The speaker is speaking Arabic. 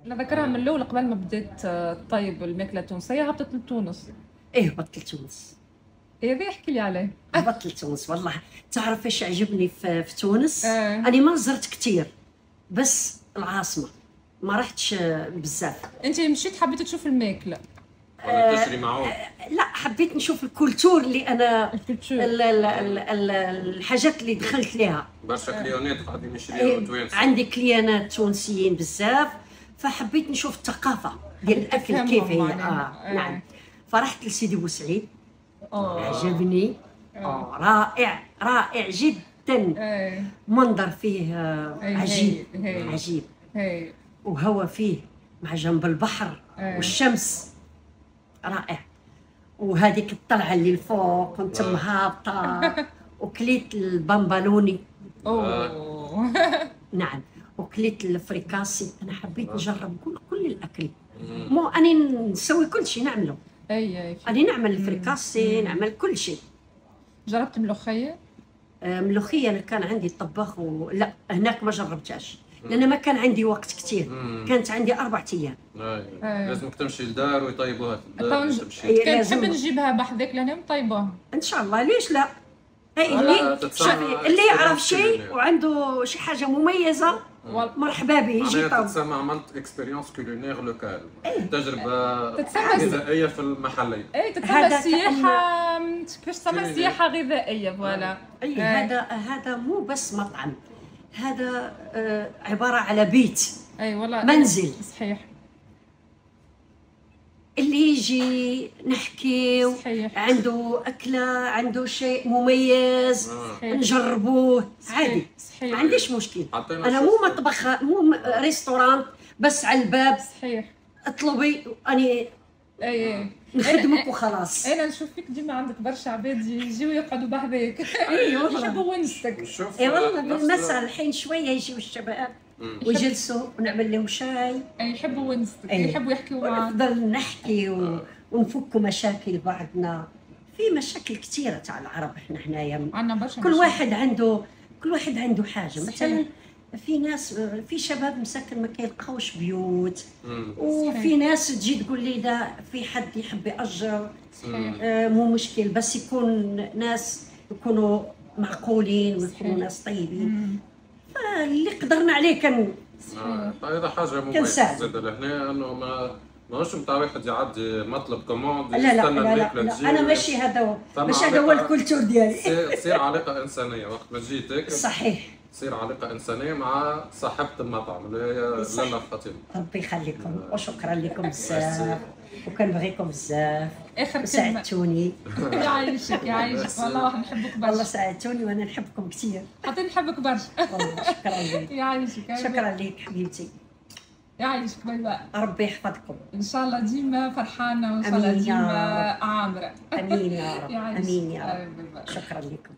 انا ذكرها من الاول قبل ما بديت طيب الماكله التونسيه هبطت لتونس. ايه هبطت لتونس. ايه ذي احكي لي عليه. هبطت لتونس والله. تعرف ايش عجبني في تونس؟ آه. انا ما زرت كتير، بس العاصمه ما رحتش بزاف. انت مشيت حبيت تشوف الماكله ولا تشري معه؟ لا، حبيت نشوف الكولتور اللي انا الكولتور. الحاجات اللي دخلت ليها. برشا كليونات قاعدين يشريو توانسه. عندي كليانات تونسيين بزاف، فحبيت نشوف الثقافه ديال الاكل كيف هي. نعم. فرحت لسيدي بوسعيد. عجبني. رائع رائع جدا. منظر فيه عجيب عجيب. وهو فيه مع جنب البحر والشمس رائع. وهذيك الطلعه اللي الفوق كنت مهابطه وكليت البامبالوني. نعم. وكليت الفريكاسي. انا حبيت نجرب كل الاكل. مو اني نسوي كل شيء نعمله. اي اني نعمل الفريكاسي، نعمل كل شيء. جربت ملوخيه؟ ملوخيه انا كان عندي الطباخ لا هناك ما جربتهاش لان ما كان عندي وقت كثير. كانت عندي 4 ايام. لازمك تمشي للدار ويطيبوها في الدار. كان تحب نجيبها بحذاك لهنا ونطيبوها ان شاء الله. ليش لا؟ اللي يعرف شيء وعنده شي حاجه مميزه مرحبا به يجي يطيب. تتسمى عملت اكسبيريونس كولينير لوكال. تجربه غذائيه في المحليه. اي تتسمى سياحه. كيفاش تسمى سياحه غذائيه؟ فوالا. اي هذا مو بس مطعم، هذا عباره على بيت. اي والله منزل. صحيح. اللي يجي نحكي عنده أكلة، عنده شيء مميز نجربوه عادي. ما عنديش مشكل. أنا مو مطبخ، مو ريستوران بس على الباب. صحيح. اطلبي أني نخدمك وخلاص. انا نشوف فيك ديما عندك برشا عباد يجيو يقعدوا بحذاك. ايوه يحبوا ونستك. اي والله بالمساء الحين شويه يجيو الشباب ويجلسوا ونعمل لهم شاي. يحبوا ونستك. يحبوا يحكوا معاك. نفضل نحكي ونفكوا مشاكل بعضنا. في مشاكل كثيره تاع العرب احنا هنايا. عندنا برشا كل واحد عنده حاجه. مثلا في ناس، في شباب مساكن ما كيلقاوش بيوت، وفي ناس تجي تقول لي لا في حد يحب يأجر. مو مشكل، بس يكون ناس يكونوا معقولين ويكونوا ناس طيبين. فاللي قدرنا عليه كان هذا حاجه مميزه زاد لهنا، انه ماهوش نتاع واحد يعدي مطلب كوموند يستنى الماكله تجي. انا ماشي هذا هو الكولتور ديالي. تصير علاقه انسانيه وقت ما تجي تاكل. صحيح. تصير علاقه انسانيه مع صاحبه المطعم اللي هي لاله فاطمه. ربي يخليكم وشكرا لكم بزاف، وكنبغيكم بزاف. اخر كلمه. ساعدتوني. يعيشك يعيشك والله نحبك برشا. والله ساعدتوني وانا نحبكم كثير. حتى نحبك برشا. والله شكرا لك. يعيشك. شكرا لك حبيبتي. يعيشك. باي باي. ربي يحفظكم. ان شاء الله ديما فرحانه وان شاء الله ديما عامره. امين يا رب. امين يا رب. شكرا شكرا لكم.